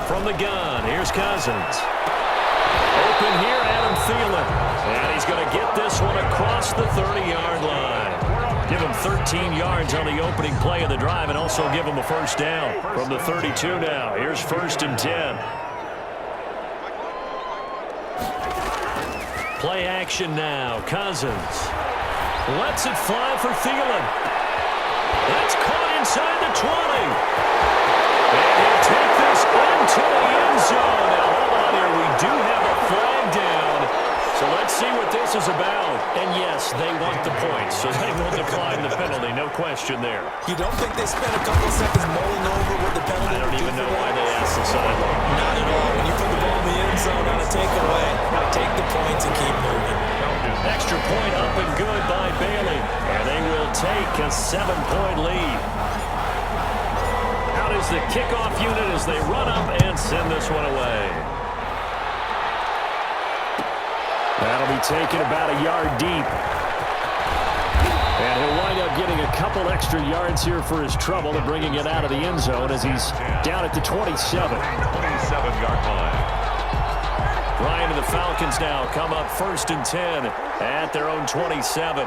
from the gun. Here's Cousins. Open here, Adam Thielen. And he's going to get this one across the 30-yard line. Give him 13 yards on the opening play of the drive and also give him a first down from the 32 now. Here's 1st and 10. Play action now. Cousins lets it fly for Thielen. That's caught inside the 20. And he'll take this into the end zone. Now, hold on here. We do have a flag down. So let's see what this is about. And yes, they want the points, so they will decline the penalty. No question there. You don't think they spent a couple of seconds mulling over what the penalty I don't even know why they asked the sideline. Not at all. When you put the ball in the end zone on a takeaway, take the points and keep moving. Extra point up and good by Bailey. And they will take a 7-point lead. Out is the kickoff unit as they run up and send this one away. That'll be taken about a yard deep. And he'll wind up getting a couple extra yards here for his trouble and bringing it out of the end zone as he's down at the 27. 27-yard line. Ryan and the Falcons now come up 1st and 10 at their own 27.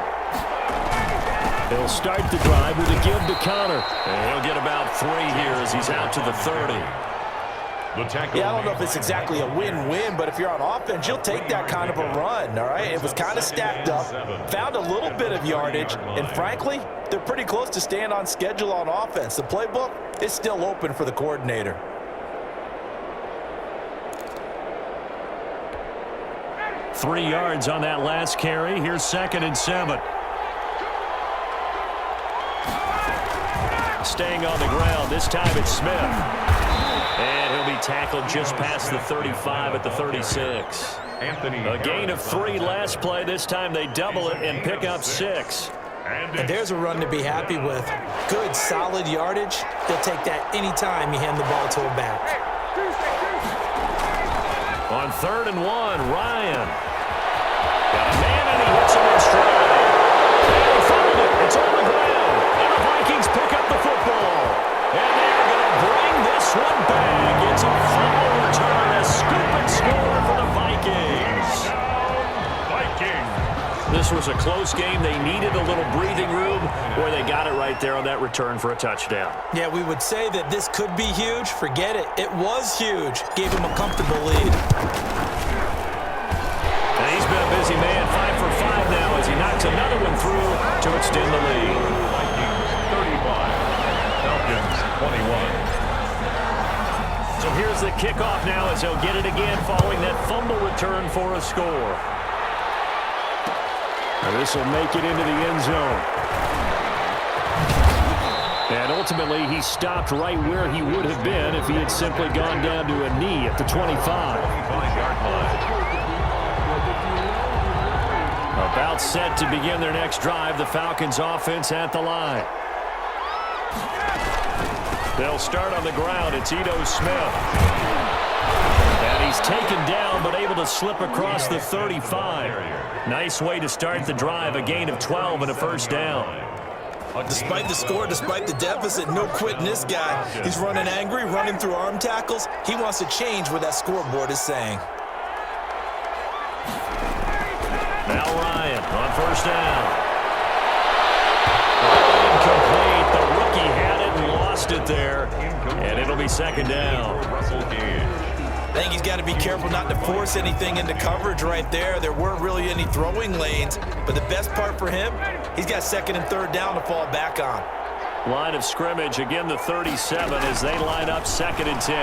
They'll start the drive with a give to Connor. And he'll get about 3 here as he's out to the 30. Yeah, I don't know if it's exactly a win-win, but if you're on offense, you'll take that kind of a run, all right? It was kind of stacked up, found a little bit of yardage, and frankly, they're pretty close to staying on schedule on offense. The playbook is still open for the coordinator. Three yards on that last carry. Here's 2nd and 7. Staying on the ground. This time it's Smith. And he'll be tackled just past the 35 at the 36. A gain of 3 last play. This time they double it and pick up 6. And there's a run to be happy with. Good, solid yardage. He'll take that anytime you hand the ball to a back. On 3rd and 1, Ryan. Got a man and he hits him in stride. And he fouled it. It's on the ground. And the Vikings pick up the football. And they're going to bring this one back. It's a fumble return. A scoop and score for the Vikings. This was a close game. They needed a little breathing room. Boy, they got it right there on that return for a touchdown. Yeah, we would say that this could be huge. Forget it. It was huge. Gave him a comfortable lead. And he's been a busy man. 5 for 5 now as he knocks another one through to extend the lead. Vikings 35, Falcons 21. So here's the kickoff now as he'll get it again following that fumble return for a score. And this will make it into the end zone. And ultimately, he stopped right where he would have been if he had simply gone down to a knee at the 25. 25-yard line. About set to begin their next drive, the Falcons offense at the line. They'll start on the ground. It's Ito Smith. And he's taken down but able to slip across the 35. Nice way to start the drive. A gain of 12 and a first down. Despite the score, despite the deficit, no quitting this guy. He's running angry, running through arm tackles. He wants to change what that scoreboard is saying. Now Ryan on first down. Incomplete. The rookie had it and lost it there. And it'll be 2nd down. I think he's got to be careful not to force anything into coverage right there. There weren't really any throwing lanes. But the best part for him, he's got 2nd and 3rd down to fall back on. Line of scrimmage, again the 37 as they line up 2nd and 10.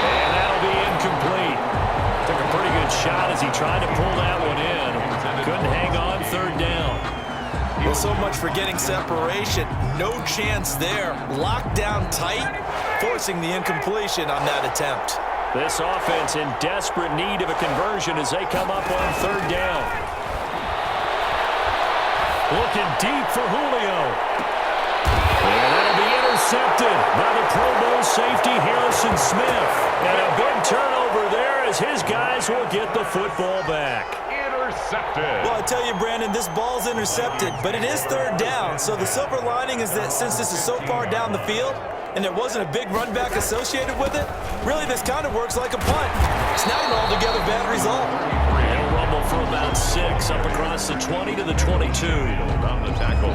And that'll be incomplete. Took a pretty good shot as he tried to pull that one in. Couldn't hang on 3rd down. Well, so much for getting separation. No chance there. Locked down tight, forcing the incompletion on that attempt. This offense in desperate need of a conversion as they come up on 3rd down. Looking deep for Julio. And that'll be intercepted by the Pro Bowl safety Harrison Smith. And a big turnover there as his guys will get the football back. Well, I tell you, Brandon, this ball's intercepted, but it is 3rd down. So the silver lining is that since this is so far down the field, and there wasn't a big run back associated with it, really this kind of works like a punt. It's not an altogether bad result. He'll rumble for about 6 up across the 20 to the 22. On the tackle.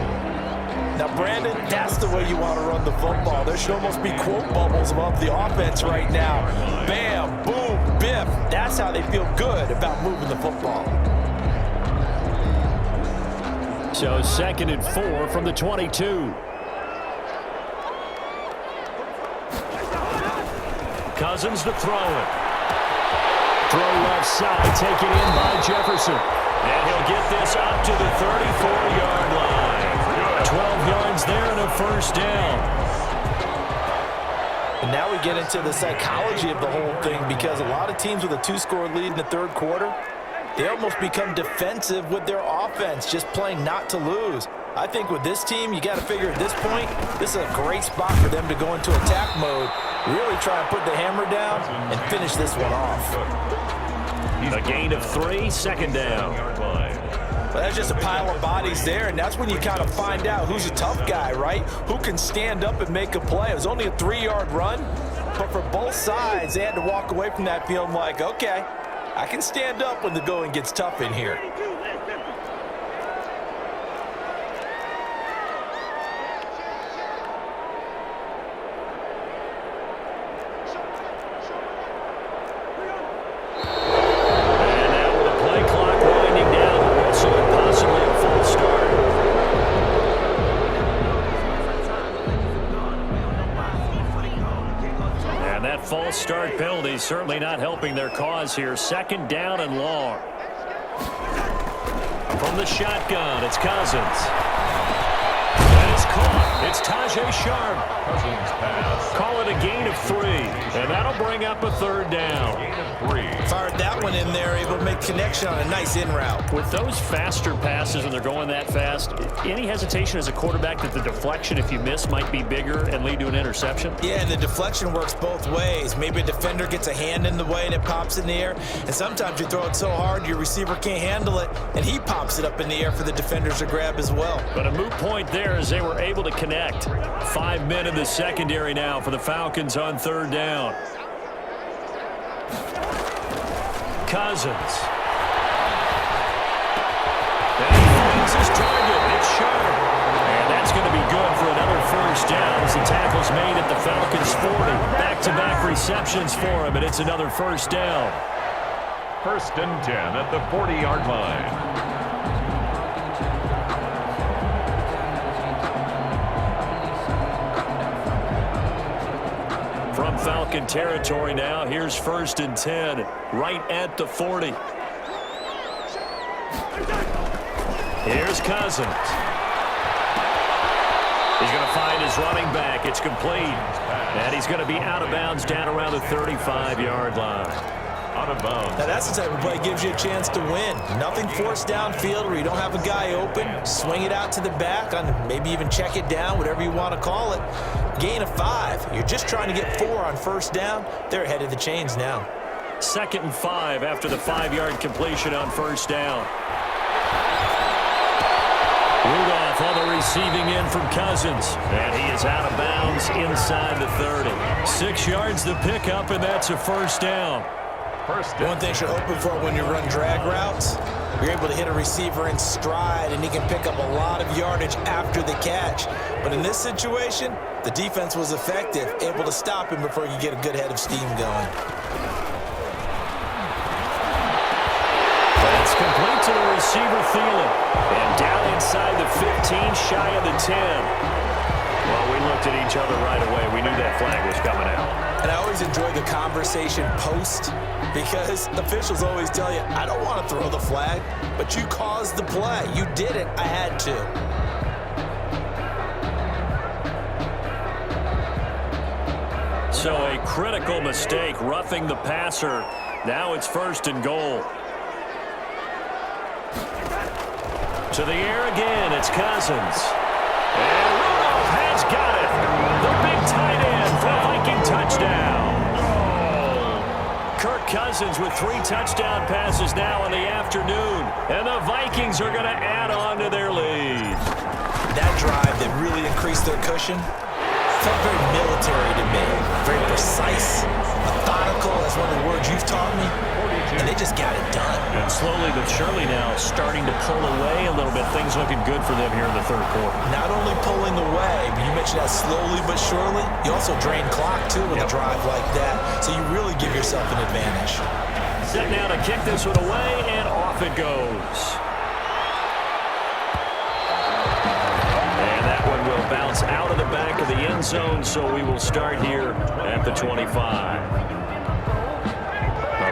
Now, Brandon, that's the way you want to run the football. There should almost be quote bubbles above the offense right now. Bam, boom, biff. That's how they feel good about moving the football. So 2nd and 4 from the 22. Cousins to throw it. Throw left side, taken in by Jefferson. And he'll get this up to the 34-yard line. 12 yards there and a first down. And now we get into the psychology of the whole thing, because a lot of teams with a 2-score lead in the third quarter, they almost become defensive with their offense, just playing not to lose. I think with this team, you got to figure at this point, this is a great spot for them to go into attack mode, really try and put the hammer down and finish this one off. A gain of 3, 2nd down. Well, that's just a pile of bodies there, and that's when you kind of find out who's a tough guy, right? Who can stand up and make a play. It was only a 3-yard run, but for both sides, they had to walk away from that feeling like, okay, I can stand up when the going gets tough in here. False start penalty certainly not helping their cause here. 2nd down and long. From the shotgun, it's Cousins. And it's caught. It's Tajay Sharp. Cousins pass. Call it a gain of 3. And that'll bring up a 3rd down. Gain of 3. Fired that one in there, able to make connection on a nice in route. With those faster passes when they're going that fast, any hesitation as a quarterback that the deflection, if you miss, might be bigger and lead to an interception? Yeah, and the deflection works both ways. Maybe a defender gets a hand in the way and it pops in the air, and sometimes you throw it so hard your receiver can't handle it, and he pops it up in the air for the defenders to grab as well. But a moot point there as they were able to connect. 5 men in the secondary now for the Falcons on 3rd down. Cousins. And he finds his target. It's Sharp. And that's going to be good for another first down as the tackle's made at the Falcons' 40. Back-to-back receptions for him, and it's another first down. 1st and 10 at the 40-yard line. From Falcon territory now, here's 1st and 10, right at the 40. Here's Cousins. He's going to find his running back. It's complete. And he's going to be out of bounds down around the 35-yard line. Out of bounds. Now that's the type of play that gives you a chance to win. Nothing forced downfield where you don't have a guy open. Swing it out to the back, on maybe even check it down, whatever you want to call it. Gain of 5. You're just trying to get 4 on first down. They're ahead of the chains now. 2nd and 5 after the 5-yard completion on first down. Rudolph on the receiving end from Cousins. And he is out of bounds inside the 30. 6 yards the pickup, and that's a first down. One thing you're hoping for when you run drag routes, you're able to hit a receiver in stride, and he can pick up a lot of yardage after the catch. But in this situation, the defense was effective, able to stop him before you get a good head of steam going. That's complete to the receiver, Thielen. And down inside the 15, shy of the 10. Well, we looked at each other right away. We knew that flag was coming out. And I always enjoy the conversation post, because officials always tell you, I don't want to throw the flag, but you caused the play. You did it. I had to. So a critical mistake, roughing the passer. Now it's 1st and goal. To the air again, it's Cousins. And Rudolph has got it. The big tight end for a Viking touchdown. Kirk Cousins with 3 touchdown passes now in the afternoon. And the Vikings are going to add on to their lead. That drive that really increased their cushion felt very military to me. Very precise, methodical, that's one of the words you've taught me. And they just got it done. And slowly but surely now starting to pull away a little bit. Things looking good for them here in the third quarter. Not only pulling away, but you mentioned that slowly but surely. You also drain clock, too, with a drive like that. So you really give yourself an advantage. Set now to kick this one away, and off it goes. And that one will bounce out of the back of the end zone, so we will start here at the 25.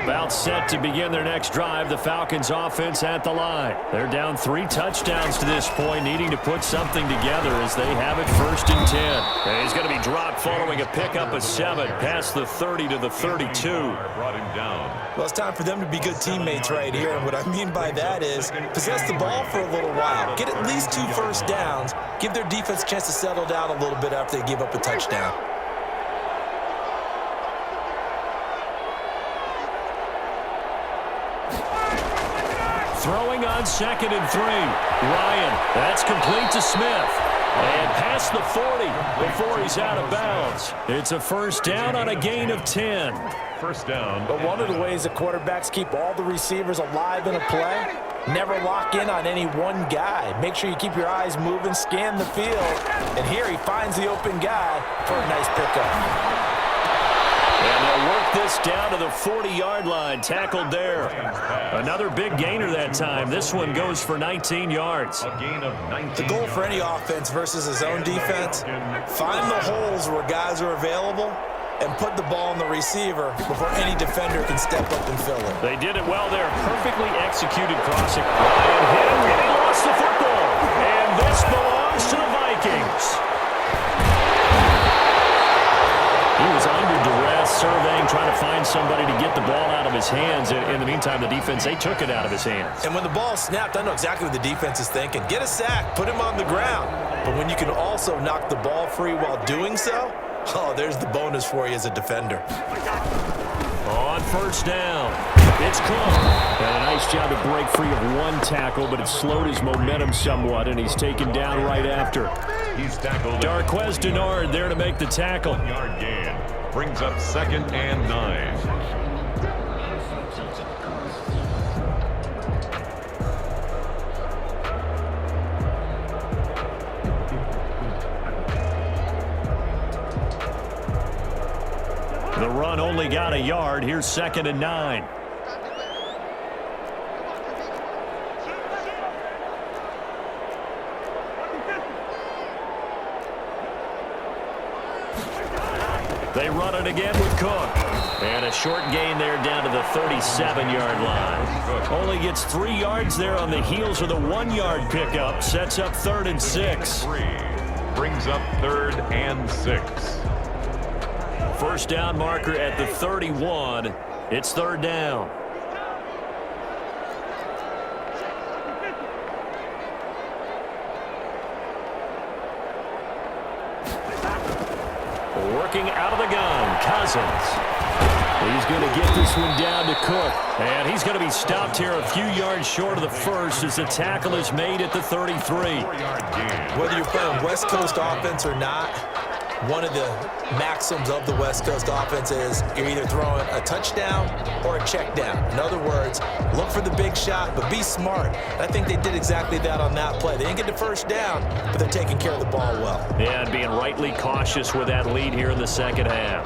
About set to begin their next drive, the Falcons offense at the line. They're down 3 touchdowns to this point, needing to put something together as they have it 1st and 10. And he's going to be dropped following a pickup of 7 past the 30 to the 32. Brought him down. Well, it's time for them to be good teammates right here. And what I mean by that is possess the ball for a little while. Get at least 2 first downs. Give their defense a chance to settle down a little bit after they give up a touchdown. Throwing on 2nd and 3. Ryan, that's complete to Smith. And past the 40 before he's out of bounds. It's a first down on a gain of 10. First down. But one of the ways the quarterbacks keep all the receivers alive in a play, never lock in on any one guy. Make sure you keep your eyes moving, scan the field. And here he finds the open guy for a nice pickup. And they'll work this down to the 40-yard line. Tackled there. Another big gainer that time. This one goes for 19 yards. A gain of 19. The goal for any offense versus his own defense, find the holes where guys are available and put the ball in the receiver before any defender can step up and fill it. They did it well there. Perfectly executed crossing. Ryan hit him, and he lost the football. And this belongs to the Vikings. He was under duress, surveying, trying to find somebody to get the ball out of his hands. In the meantime, the defense, they took it out of his hands. And when the ball snapped, I know exactly what the defense is thinking. Get a sack, put him on the ground. But when you can also knock the ball free while doing so, oh, there's the bonus for you as a defender. On first down, it's Cook. And a nice job to break free of one tackle, but it slowed his momentum somewhat, and he's taken down right after. He's tackled. Darquez Denard there to make the tackle. 1-yard gain. Brings up 2nd and 9. The run only got a yard. Here's 2nd and 9. They run it again with Cook. And a short gain there down to the 37-yard line. Only gets 3 yards there on the heels of the 1-yard pickup. Sets up 3rd and 6. Brings up 3rd and 6. First down marker at the 31. It's 3rd down. Working out of the gun, Cousins. He's going to get this one down to Cook. And he's going to be stopped here a few yards short of the first as the tackle is made at the 33. 4-yard gain. Whether you're playing West Coast offense or not, one of the maxims of the West Coast offense is you're either throwing a touchdown or a check down. In other words, look for the big shot, but be smart. I think they did exactly that on that play. They didn't get the first down, but they're taking care of the ball well. Yeah, and being rightly cautious with that lead here in the second half.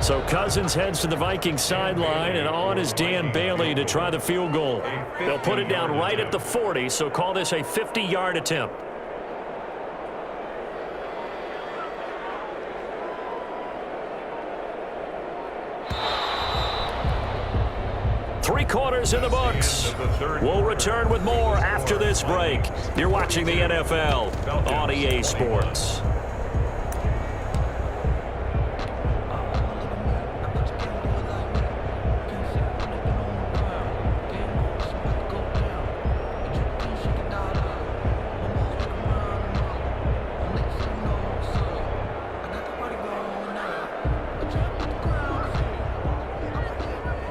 So Cousins heads to the Vikings sideline, and on is Dan Bailey to try the field goal. They'll put it down right at the 40, so call this a 50-yard attempt. Three quarters in the books. We'll return with more after this break. You're watching the NFL on EA Sports.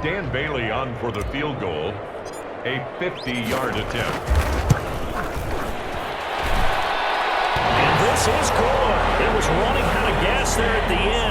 Dan Bailey on for the field goal. A 50-yard attempt. And this is good. It was running out of gas there at the end.